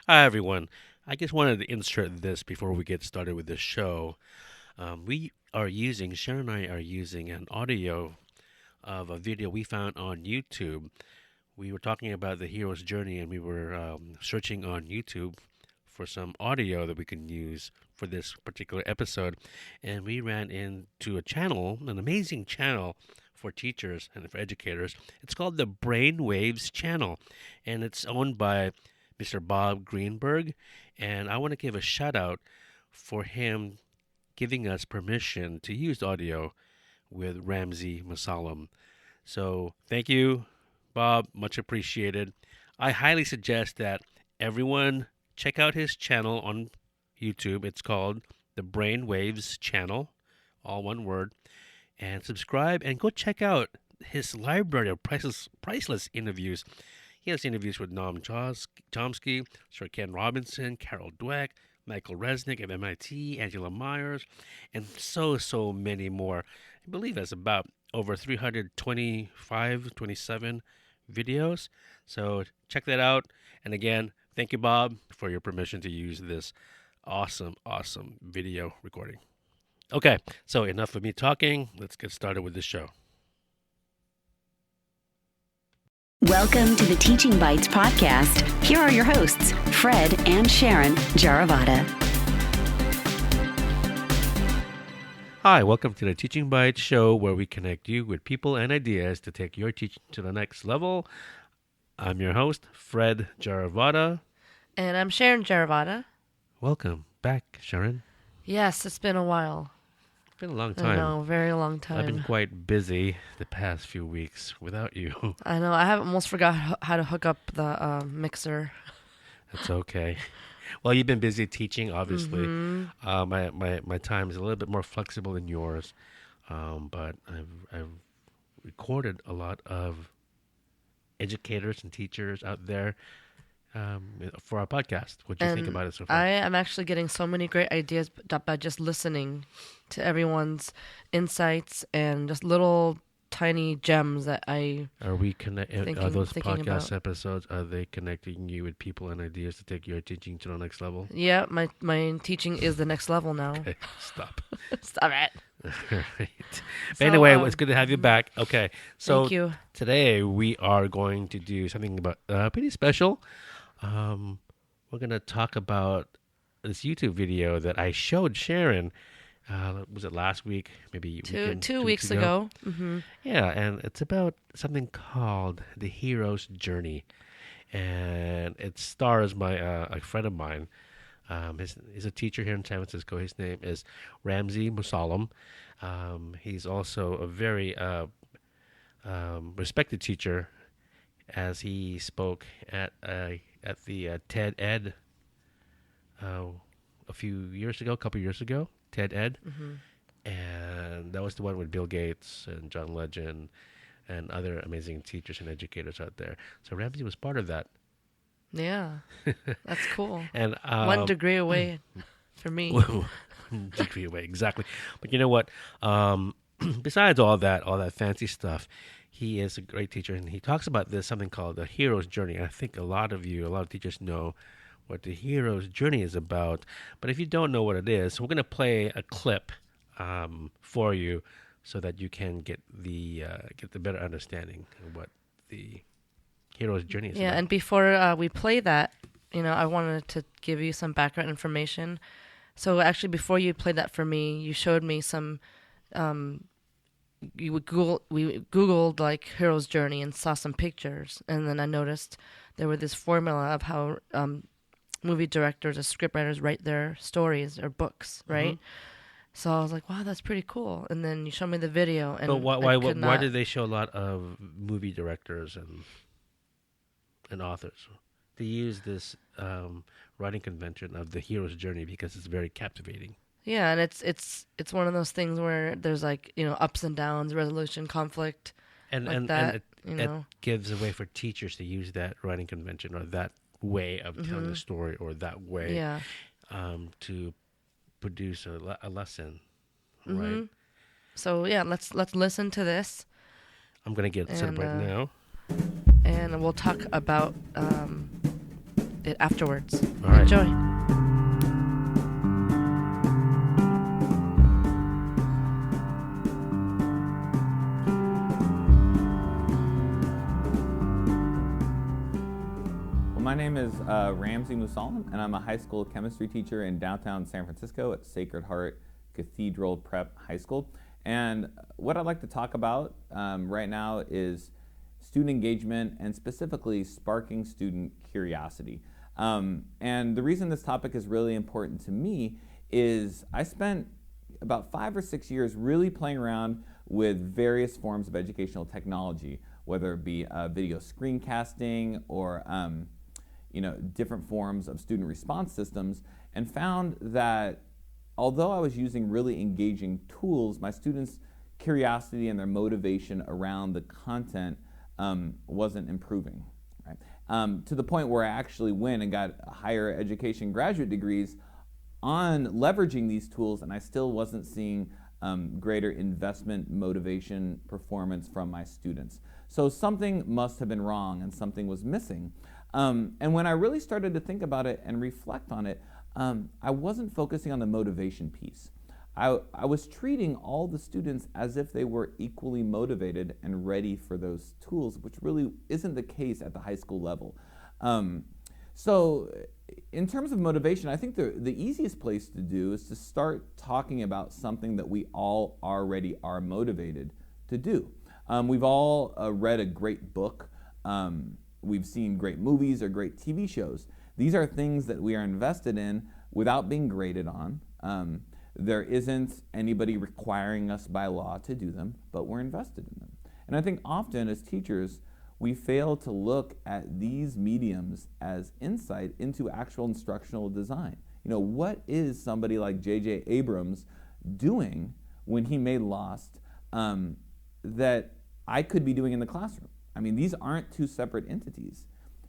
Hi, everyone. I just wanted to insert this before we get started with this show. Sharon and I are using an audio of a video we found on YouTube. We were talking about the hero's journey and we were searching on YouTube for some audio that we can use for this particular episode. And we ran into a channel, an amazing channel for teachers and for educators. It's called the Brainwaves Channel, and it's owned by Mr. Bob Greenberg. And I want to give a shout out for him giving us permission to use audio with Ramsey Masalam. So thank you, Bob. Much appreciated. I highly suggest that everyone check out his channel on YouTube. It's called the Brainwaves Channel, all one word, and subscribe and go check out his library of priceless interviews. He has interviews with Noam Chomsky, Sir Ken Robinson, Carol Dweck, Michael Resnick of MIT, Angela Myers, and so many more. I believe that's about over 325, 27 videos. So check that out. And again, thank you, Bob, for your permission to use this awesome video recording. Okay, so enough of me talking. Let's get started with this show. Welcome to the Teaching Bites podcast. Here are your hosts, Fred and Sharon Jaravada. Hi, welcome to the Teaching Bites show where we connect you with people and ideas to take your teaching to the next level. I'm your host, Fred Jaravada. And I'm Sharon Jaravada. Welcome back, Sharon. Yes, it's been a while. It's been a long time. I know, very long time. I've been quite busy the past few weeks without you. I know, I have almost forgot how to hook up the mixer. That's okay. Well, you've been busy teaching, obviously. Mm-hmm. My time is a little bit more flexible than yours, but I've recorded a lot of educators and teachers out there for our podcast. What do you think about it so far? I am actually getting so many great ideas by just listening to everyone's insights and just little tiny gems that I Are those thinking podcast about. episodes, are they connecting you with people and ideas to take your teaching to the next level? Yeah, my teaching is the next level now. Okay, stop. Stop it. Right. But So, anyway, it's good to have you back. Okay, so Thank you. today we are going to do something about pretty special. We're going to talk about this YouTube video that I showed Sharon. Was it last week? Maybe Two weeks ago. Mm-hmm. Yeah, and it's about something called The Hero's Journey. And it stars a friend of mine. He's a teacher here in San Francisco. His name is Ramsey Masalam. He's also a very respected teacher, as he spoke at the TED Ed a couple years ago, TED Ed. Mm-hmm. And that was the one with Bill Gates and John Legend and other amazing teachers and educators out there. So Ramsey was part of that. Yeah, that's cool. And 1 degree away for me. 1 degree away, exactly. But you know what? Besides all that fancy stuff, he is a great teacher, and he talks about something called the hero's journey. And I think a lot of teachers know what the hero's journey is about. But if you don't know what it is, we're going to play a clip for you so that you can get the better understanding of what the hero's journey is about. Yeah, and before we play that, I wanted to give you some background information. So actually, before you played that for me, you showed me some. We Googled like hero's journey and saw some pictures, and then I noticed there were this formula of how movie directors or scriptwriters write their stories or books, right? Mm-hmm. So I was like, wow, that's pretty cool. And then you showed me the video. And but why did they show a lot of movie directors and authors to use this writing convention of the hero's journey? Because it's very captivating. Yeah, and it's one of those things where there's like, ups and downs, resolution, conflict, and that, it gives a way for teachers to use that writing convention or that way of telling a story or that way to produce a lesson, right? So yeah, let's listen to this. I'm gonna get set up right now, and we'll talk about it afterwards. All right. Enjoy. My name is Ramsey Musalem, and I'm a high school chemistry teacher in downtown San Francisco at Sacred Heart Cathedral Prep High School. And what I'd like to talk about right now is student engagement and specifically sparking student curiosity. And the reason this topic is really important to me is I spent about 5 or 6 years really playing around with various forms of educational technology, whether it be video screencasting or different forms of student response systems, and found that although I was using really engaging tools, my students' curiosity and their motivation around the content wasn't improving, right? To the point where I actually went and got higher education graduate degrees on leveraging these tools, and I still wasn't seeing greater investment, motivation, performance from my students. So something must have been wrong and something was missing. And when I really started to think about it and reflect on it, I wasn't focusing on the motivation piece. I was treating all the students as if they were equally motivated and ready for those tools, which really isn't the case at the high school level. So in terms of motivation, I think the easiest place to do is to start talking about something that we all already are motivated to do. We've all read a great book. We've seen great movies or great TV shows. These are things that we are invested in without being graded on. There isn't anybody requiring us by law to do them, but we're invested in them. And I think often as teachers, we fail to look at these mediums as insight into actual instructional design. What is somebody like J.J. Abrams doing when he made Lost that I could be doing in the classroom? I mean, these aren't two separate entities.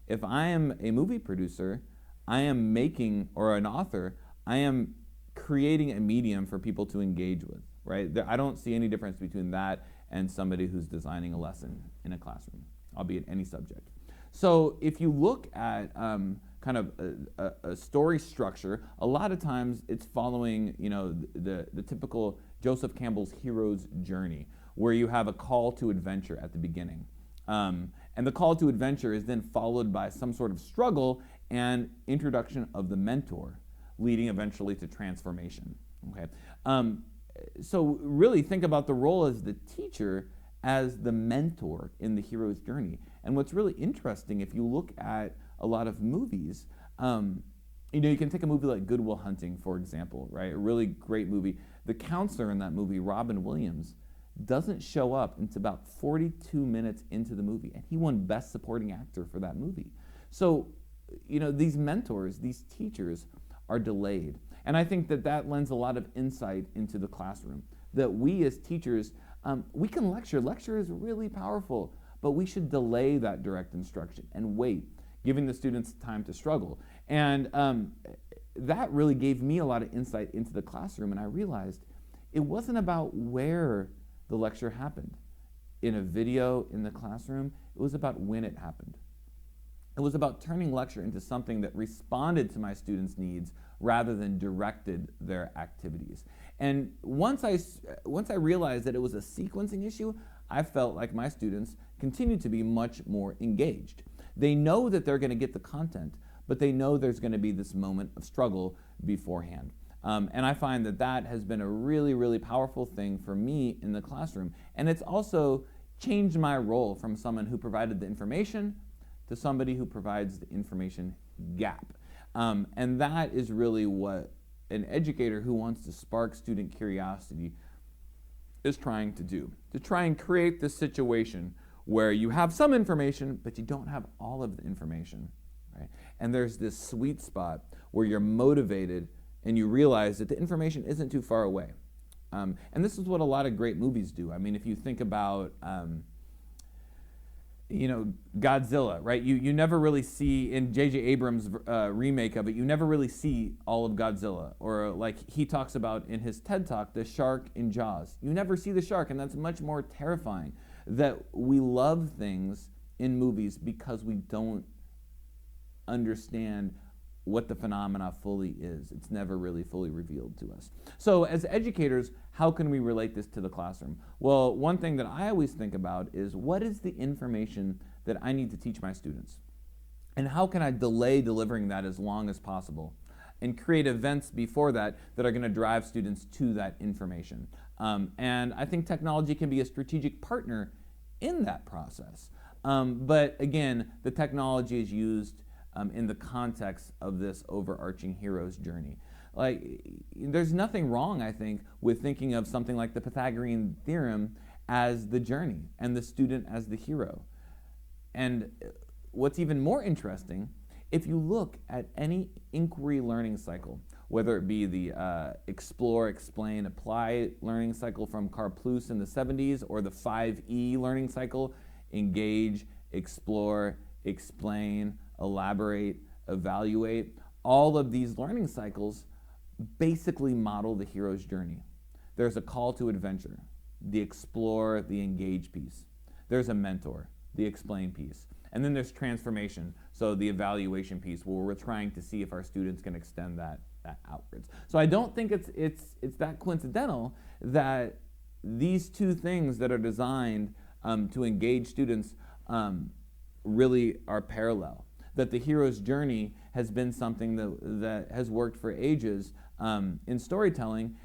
If I am a movie producer, I am making, or an author, I am creating a medium for people to engage with, right? I don't see any difference between that and somebody who's designing a lesson in a classroom, albeit any subject. So if you look at kind of a story structure, a lot of times it's following, the typical Joseph Campbell's hero's journey, where you have a call to adventure at the beginning. And the call to adventure is then followed by some sort of struggle and introduction of the mentor, leading eventually to transformation. Okay. So really think about the role as the teacher as the mentor in the hero's journey. And what's really interesting, if you look at a lot of movies, you can take a movie like Good Will Hunting, for example, right? A really great movie. The counselor in that movie, Robin Williams, doesn't show up until about 42 minutes into the movie, and he won Best Supporting Actor for that movie. So, these mentors, these teachers are delayed. And I think that lends a lot of insight into the classroom, that we as teachers, we can lecture. Lecture is really powerful, but we should delay that direct instruction and wait, giving the students time to struggle. And that really gave me a lot of insight into the classroom, and I realized it wasn't about where the lecture happened in a video in the classroom. It was about when it happened. It was about turning lecture into something that responded to my students' needs rather than directed their activities. And once I realized that it was a sequencing issue, I felt like my students continued to be much more engaged. They know that they're going to get the content, but they know there's going to be this moment of struggle beforehand. And I find that has been a really, really powerful thing for me in the classroom. And it's also changed my role from someone who provided the information to somebody who provides the information gap. And that is really what an educator who wants to spark student curiosity is trying to do, to try and create this situation where you have some information, but you don't have all of the information, right? And there's this sweet spot where you're motivated and you realize that the information isn't too far away. And this is what a lot of great movies do. I mean, if you think about, Godzilla, right? You never really see, in J.J. Abrams' remake of it, you never really see all of Godzilla. Or like he talks about in his TED Talk, the shark in Jaws. You never see the shark, and that's much more terrifying. That we love things in movies because we don't understand what the phenomena fully is. It's never really fully revealed to us. So as educators, how can we relate this to the classroom? Well, one thing that I always think about is, what is the information that I need to teach my students? And how can I delay delivering that as long as possible and create events before that that are going to drive students to that information? And I think technology can be a strategic partner in that process. But again, the technology is used in the context of this overarching hero's journey. Like, there's nothing wrong, I think, with thinking of something like the Pythagorean theorem as the journey and the student as the hero. And what's even more interesting, if you look at any inquiry learning cycle, whether it be the explore, explain, apply learning cycle from Karplus in the 70s, or the 5E learning cycle, engage, explore, explain, elaborate, evaluate, all of these learning cycles basically model the hero's journey. There's a call to adventure, the explore, the engage piece. There's a mentor, the explain piece. And then there's transformation, so the evaluation piece, where we're trying to see if our students can extend that outwards. So I don't think it's that coincidental that these two things that are designed to engage students really are parallel. That the hero's journey has been something that has worked for ages in storytelling,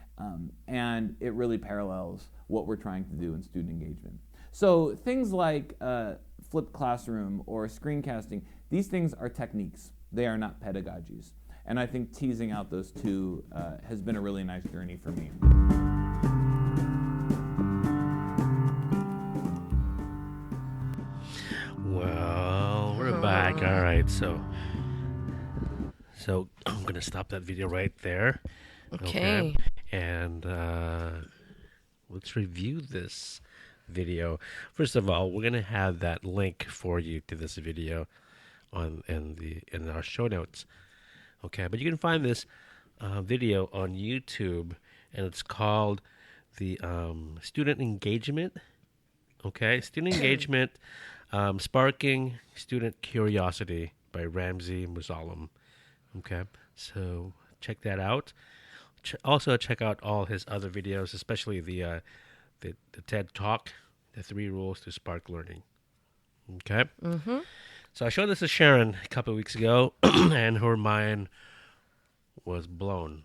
and it really parallels what we're trying to do in student engagement. So things like flipped classroom or screencasting, these things are techniques. They are not pedagogies. And I think teasing out those two has been a really nice journey for me. Well, we're back. All right, so I'm gonna stop that video right there. Okay. And let's review this video. First of all, we're gonna have that link for you to this video in our show notes. Okay, but you can find this video on YouTube, and it's called the Student Engagement. Okay, Student Engagement. Sparking Student Curiosity by Ramzi Musallam. Okay, so check that out. Also check out all his other videos, especially the TED Talk, the 3 Rules to Spark Learning. Okay. Mm-hmm. So I showed this to Sharon a couple of weeks ago, and her mind was blown.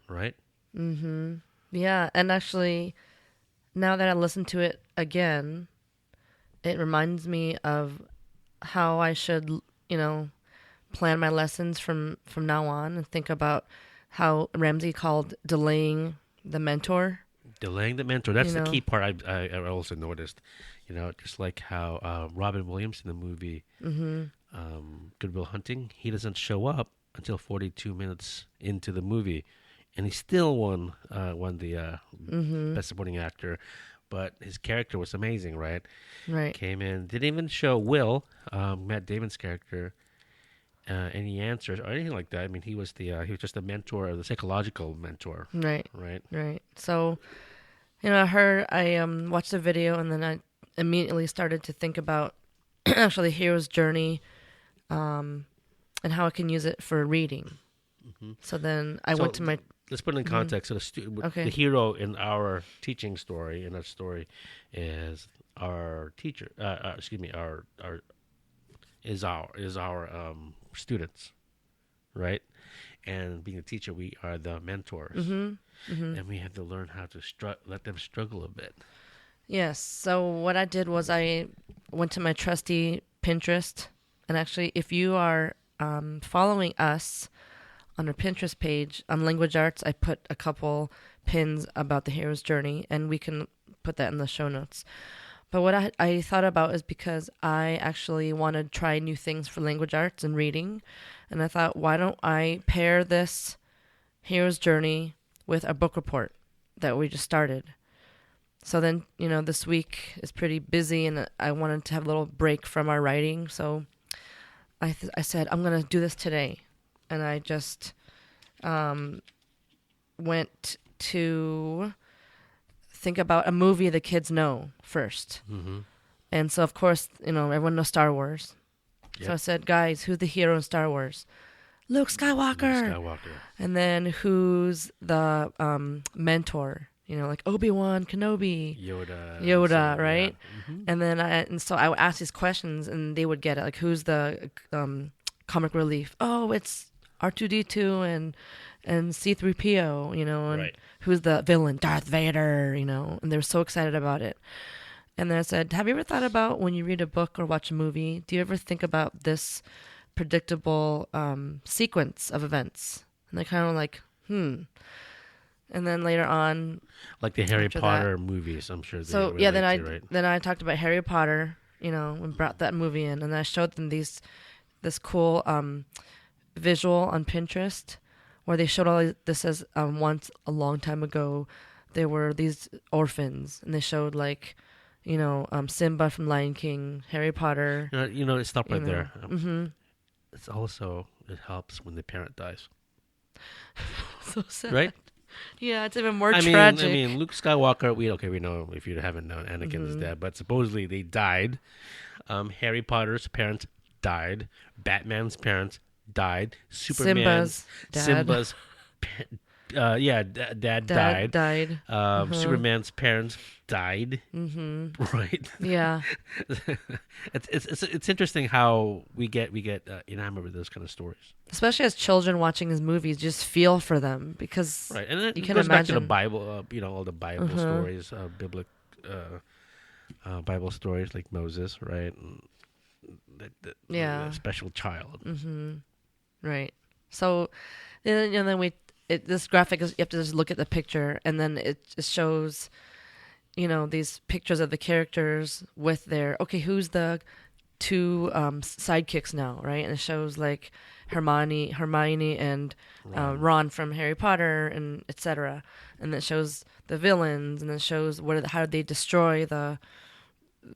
Right. Mm-hmm. Yeah, and actually, now that I listen to it again, it reminds me of how I should, plan my lessons from now on, and think about how Ramzi called delaying the mentor. Delaying the mentor. That's the key part I also noticed. Just like how Robin Williams in the movie Good Will Hunting, he doesn't show up until 42 minutes into the movie, and he still won the Best Supporting Actor. But his character was amazing, right? Right. Came in, didn't even show Will, Matt Damon's character, any answers or anything like that. I mean, he was just a mentor, the psychological mentor. Right. Right. Right. So, I watched the video, and then I immediately started to think about actually the hero's journey, and how I can use it for reading. Mm-hmm. So then I went to my. Let's put it in context. So the hero in our teaching story, in our story, is our teacher. Our students, right? And being a teacher, we are the mentors, and we have to learn how to let them struggle a bit. Yes. So what I did was I went to my trusty Pinterest, and actually, if you are following us on our Pinterest page on Language Arts, I put a couple pins about the hero's journey, and we can put that in the show notes. But what I thought about is, because I actually want to try new things for language arts and reading, and I thought, why don't I pair this hero's journey with a book report that we just started? So then, this week is pretty busy, and I wanted to have a little break from our writing, so I said, I'm going to do this today. And I just went to think about a movie the kids know first. Mm-hmm. And so, of course, everyone knows Star Wars. So I said, guys, who's the hero in Star Wars? Luke Skywalker. And then who's the mentor? Like Obi-Wan Kenobi. Yoda, right? Yeah. And then so I would ask these questions, and they would get it. Like, who's the comic relief? Oh, it's R2-D2 and C-3PO, and right. Who's the villain? Darth Vader, and they were so excited about it. And then I said, have you ever thought about when you read a book or watch a movie, do you ever think about this predictable sequence of events? And they kind of like, And then later on, like the Harry Potter movies, I'm sure. So yeah, then I talked about Harry Potter, and brought that movie in, and I showed them this cool visual on Pinterest where they showed all this as once a long time ago there were these orphans, and they showed like Simba from Lion King, Harry Potter. Stop right there. It's also, it helps when the parent dies. So sad. Right? Yeah, it's even more tragic. I mean, Luke Skywalker, we know, if you haven't known, Anakin is dead, but supposedly they died. Harry Potter's parents died. Batman's parents died. Simba's dad died. Superman's parents died. Right? Yeah. It's interesting how we get enamored with those kind of stories, especially as children watching his movies. Just feel for them, because right, and then you it can goes imagine back to the Bible. All the Bible stories, biblical Bible stories like Moses, right? And the special child. Right. So, then this graphic is, you have to just look at the picture, and then it just shows, these pictures of the characters with who's the two sidekicks now, right? And it shows like Hermione and Ron from Harry Potter, and etc. And it shows the villains, and it shows how they destroy the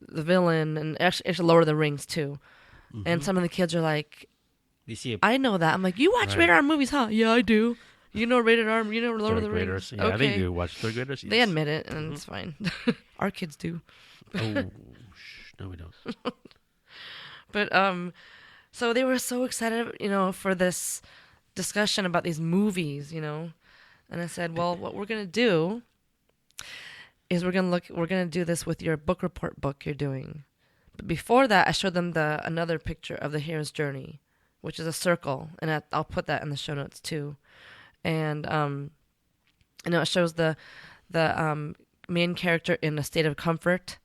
villain, and actually Lord of the Rings too. And some of the kids are like, I know that. I'm like, you watch rated R movies, huh? Yeah, I do. Rated R, Lord of the Rings. Yeah, they do watch third graders. Yes. They admit it, and it's fine. Our kids do. No, we don't. But so they were so excited, for this discussion about these movies, And I said, well, what we're gonna do is we're gonna do this with your book report book you're doing. But before that, I showed them another picture of the hero's journey, which is a circle, and I'll put that in the show notes too. And it shows the main character in a state of comfort.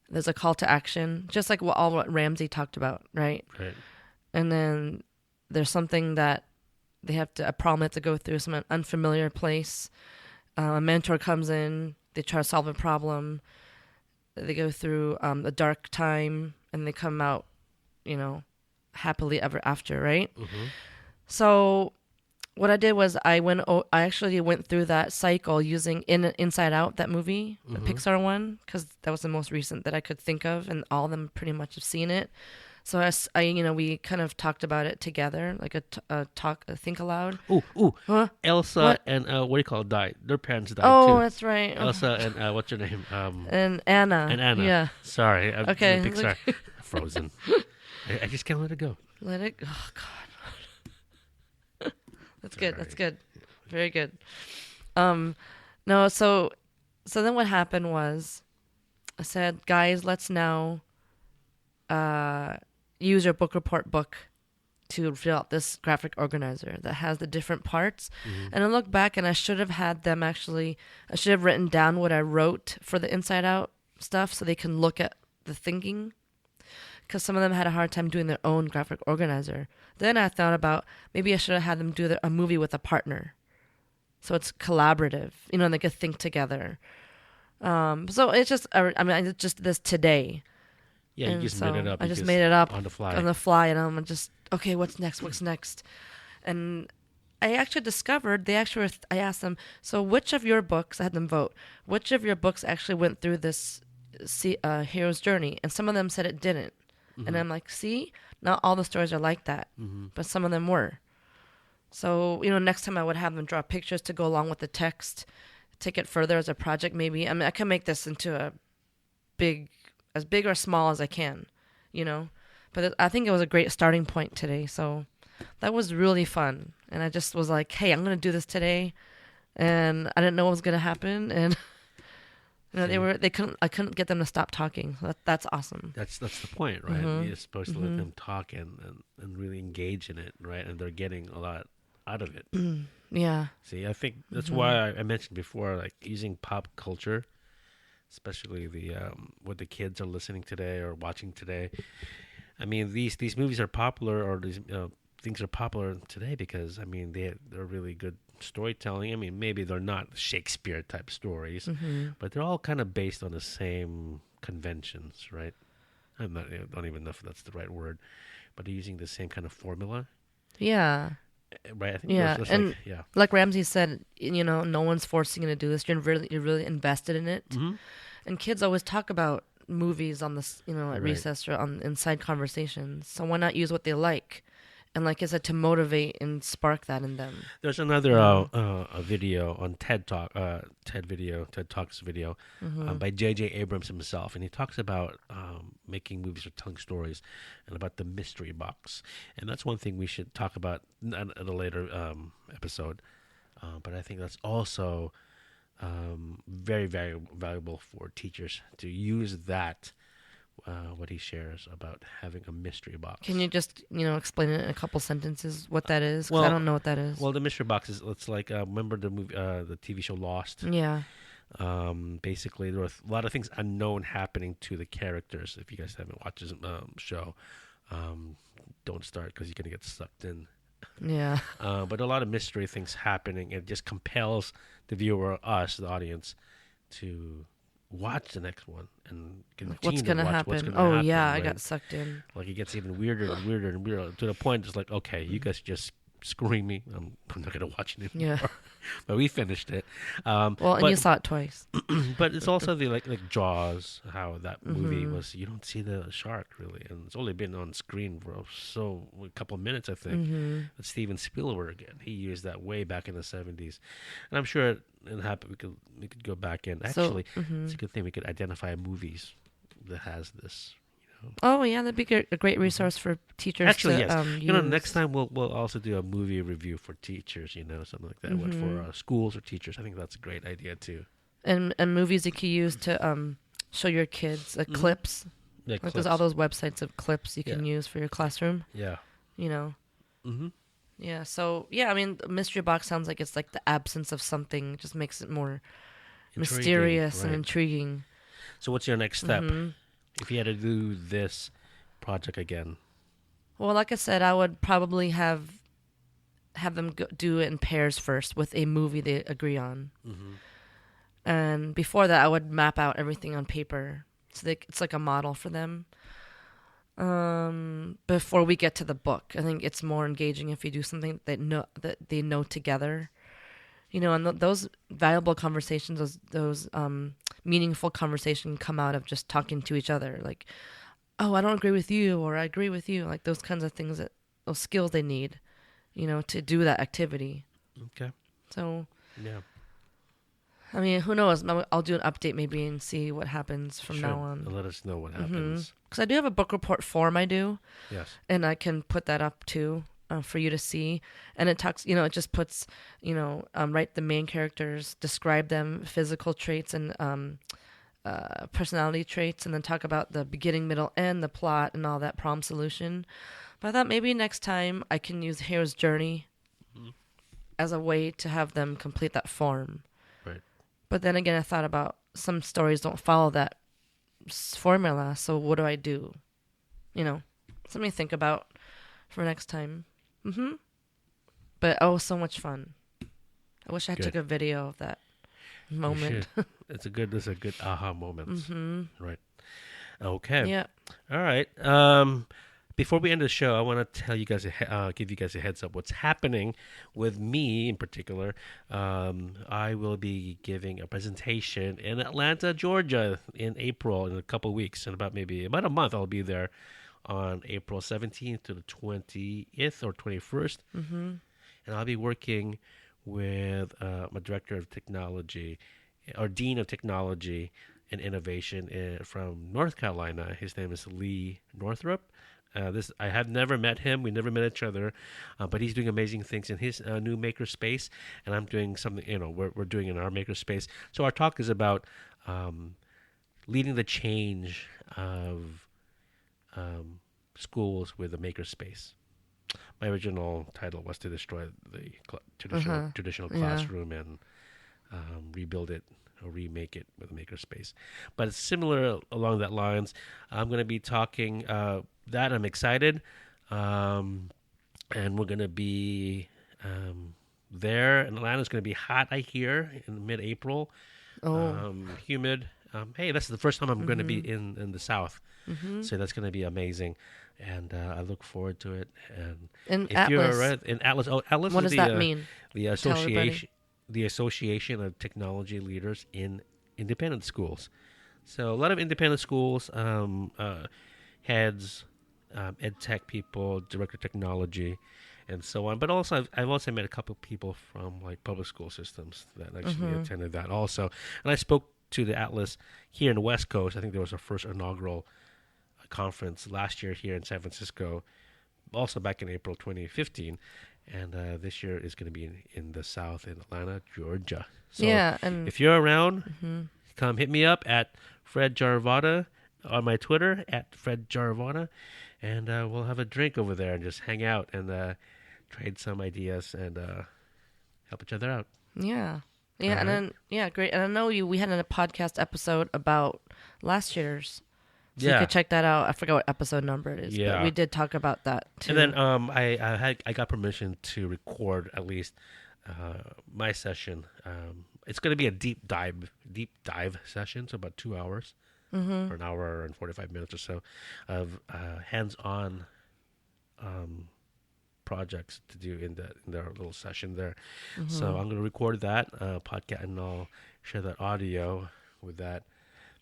There's a call to action, just like what Ramsey talked about, right? Right. And then there's something that a problem they have to go through, some unfamiliar place. A mentor comes in, they try to solve a problem. They go through a dark time, and they come out, happily ever after, right? So what I did was I actually went through that cycle using Inside Out, that movie, the Pixar one, because that was the most recent that I could think of, and all of them pretty much have seen it. So we kind of talked about it together, like a think aloud. Ooh. Huh? Elsa What? and what do you call it, died. Their parents died Oh, too. that's right. Elsa and what's her name? And Anna. And Anna. Yeah. Sorry. Okay. Pixar. Frozen. I just can't let it go. Let it. Oh God. That's good. That's good. Very good. No. So then what happened was, I said, guys, let's now use your book report book to fill out this graphic organizer that has the different parts. And I look back, and I should have written down what I wrote for the Inside Out stuff so they can look at the thinking, because some of them had a hard time doing their own graphic organizer. Then I thought about maybe I should have had them do a movie with a partner, so it's collaborative, they could think together. So it's just, I just this today. Yeah, you just made it up. I just made it up on the fly, and I'm just, okay, what's next? And I actually discovered, I asked them, so which of your books, I had them vote, which of your books actually went through this hero's journey? And some of them said it didn't. And I'm like, see, not all the stories are like that, but some of them were. So, next time I would have them draw pictures to go along with the text, take it further as a project maybe. I mean, I can make this into as big or small as I can, but But I think it was a great starting point today. So that was really fun. And I just was like, hey, I'm going to do this today. And I didn't know what was going to happen. And I couldn't get them to stop talking. So that's awesome. That's the point, right? Mm-hmm. You're supposed to let them talk and really engage in it, right? And they're getting a lot out of it. Yeah. See, I think that's why I mentioned before, like using pop culture, especially the what the kids are listening today or watching today. I mean, these movies are popular, or these things are popular today because I mean they're really good storytelling. I mean, maybe they're not Shakespeare type stories, but they're all kind of based on the same conventions, right? I don't even know if that's the right word, but they're using the same kind of formula, Yeah. right? I think Yeah, there's and like, yeah. like Ramsey said, no one's forcing you to do this. You're really invested in it. Mm-hmm. And kids always talk about movies on this, at Right. recess or on inside conversations. So why not use what they like? And like I said, to motivate and spark that in them. There's another a video on TED Talks video by J.J. Abrams himself, and he talks about making movies or telling stories, and about the mystery box. And that's one thing we should talk about at a later episode. But I think that's also very, very valuable for teachers to use that. What he shares about having a mystery box. Can you just, explain it in a couple sentences what that is? 'Cause Well- I don't know what that is. Well, the mystery box is, it's like remember the movie, the TV show Lost. Yeah. Basically, there were a lot of things unknown happening to the characters. If you guys haven't watched this show, don't start because you're gonna get sucked in. Yeah. But a lot of mystery things happening. It just compels the viewer, us, the audience, to watch the next one and continue What's to gonna watch happen? what's gonna Oh happen, yeah, I right? got sucked in. Like it gets even weirder and weirder and weirder to the point it's like, okay, you guys just scream me. I'm not gonna watch it anymore. Yeah. But we finished it. Well, and but, you saw it twice. but it's also the like Jaws, how that movie Mm-hmm. was. You don't see the shark really, and it's only been on screen for a couple of minutes, I think. Mm-hmm. But Steven Spielberg, and he used that way back in the '70s, and I'm sure it happened. We could go back in. Actually, it's a good thing we could identify movies that has this. Oh yeah, that'd be a great resource for teachers. Actually, to, yes. use. Next time we'll also do a movie review for teachers. Something like that. What Mm-hmm. for schools or teachers? I think that's a great idea too. and movies you can use to show your kids clips. Yeah, Like clips. there's all those websites of clips you can Yeah. use for your classroom. Yeah. Mm-hmm. Yeah. So yeah, I mean, the mystery box sounds like it's like the absence of something. It just makes it more mysterious and right. intriguing. So what's your next step? Mm-hmm. If you had to do this project again? Well, like I said, I would probably have them do it in pairs first with a movie they agree on. Mm-hmm. And before that, I would map out everything on paper, so it's like a model for them. Before we get to the book, I think it's more engaging if you do something that they know together. And those valuable conversations, those meaningful conversations, come out of just talking to each other. Like, oh, I don't agree with you, or I agree with you. Like those kinds of things, those skills they need, to do that activity. Okay. So. Yeah. I mean, who knows? I'll do an update maybe and see what happens from Sure. now on. Let us know what happens. Because I do have a book report form I do, Yes. and I can put that up too for you to see. And it talks, it just puts, write the main characters, describe them, physical traits and personality traits, and then talk about the beginning, middle, end, the plot, and all that problem solution. But I thought maybe next time I can use Hero's Journey as a way to have them complete that form. Right. But then again, I thought about some stories don't follow that formula, so what do I do? Something to think about for next time. But so much fun. I wish I Good. took a video of that You moment. should. It's a good aha moment. Right. Okay. Yeah. All right. Before we end the show, I want to tell you guys, give you guys a heads up what's happening with me in particular. I will be giving a presentation in Atlanta, Georgia, in April, in a couple of weeks, in about a month. I'll be there on April 17th to the 20th or 21st, and I'll be working with my director of technology, or dean of technology and innovation from North Carolina. His name is Lee Northrup. I have never met him. We never met each other, but he's doing amazing things in his new makerspace, and I'm doing something. We're doing in our makerspace. So our talk is about leading the change of schools with a makerspace. My original title was to destroy the traditional classroom and rebuild it or remake it with a makerspace. But it's similar along that lines. I'm going to be talking that. I'm excited. And we're going to be there. And Atlanta's going to be hot, I hear, in mid-April. Humid. Hey, that's the first time I'm going to be in the South. So that's going to be amazing. And I look forward to it. And in Atlas. In Atlas. Oh, Atlas what is does that mean? The Association of Technology Leaders in Independent Schools. So a lot of independent schools, heads, ed tech people, director of technology, and so on. But also, I've also met a couple of people from like public school systems that actually attended that also. And I spoke to the Atlas here in the West Coast. I think there was our first inaugural conference last year here in San Francisco, also back in April 2015. And this year is going to be in the South, in Atlanta, Georgia. So and if you're around, come hit me up at Fred Jaravata on my Twitter, at Fred Jaravata, and we'll have a drink over there and just hang out and trade some ideas and help each other out. Yeah. All And right. then, great. And I know we had a podcast episode about last year's. So you Yeah. could check that out. I forgot what episode number it is. Yeah. But we did talk about that too. And then I got permission to record at least my session. It's going to be a deep dive session, so about 2 hours, or an hour and 45 minutes or so of hands-on projects to do in their little session there. So I'm going to record that podcast, and I'll share that audio with that.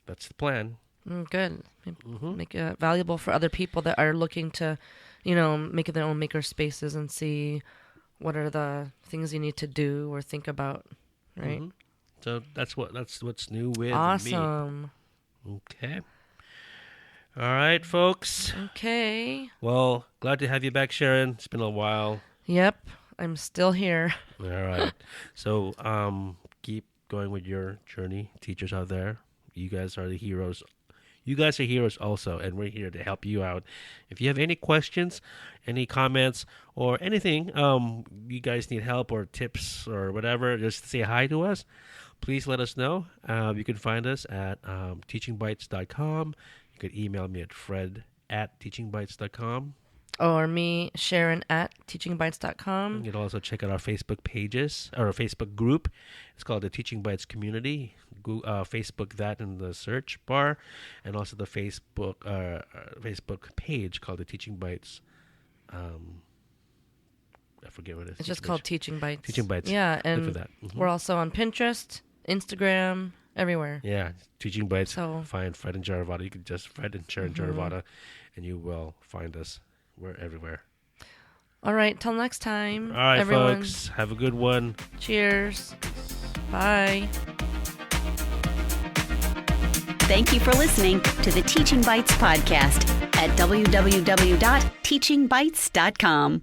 That's the plan. Good. Make it valuable for other people that are looking to, make their own maker spaces and see what are the things you need to do or think about, right? So that's what's new with me. Awesome. Okay. All right, folks. Okay. Well, glad to have you back, Sharon. It's been a while. Yep. I'm still here. All right. So keep going with your journey, teachers out there. You guys are the heroes. You guys are heroes also, and we're here to help you out. If you have any questions, any comments, or anything, you guys need help or tips or whatever, just say hi to us. Please let us know. You can find us at teachingbytes.com. You could email me at fred@teachingbytes.com. Or me, Sharon, at teachingbytes.com. You can also check out our Facebook pages, or our Facebook group. It's called the Teaching Bytes Community. Facebook that in the search bar, and also the Facebook page called the Teaching Bytes. I forget what it is. It's just called Teaching Bytes. Teaching Bytes. Yeah, and Look for that. we're also on Pinterest, Instagram, everywhere. Yeah, Teaching Bytes. So- Find Fred and Jaravata. You can just Fred and Sharon Jaravata, and you will find us. We're everywhere. All right, till next time. All right, everyone. folks. Have a good one. Cheers. Bye. Thank you for listening to the Teaching Bytes podcast at www.teachingbytes.com.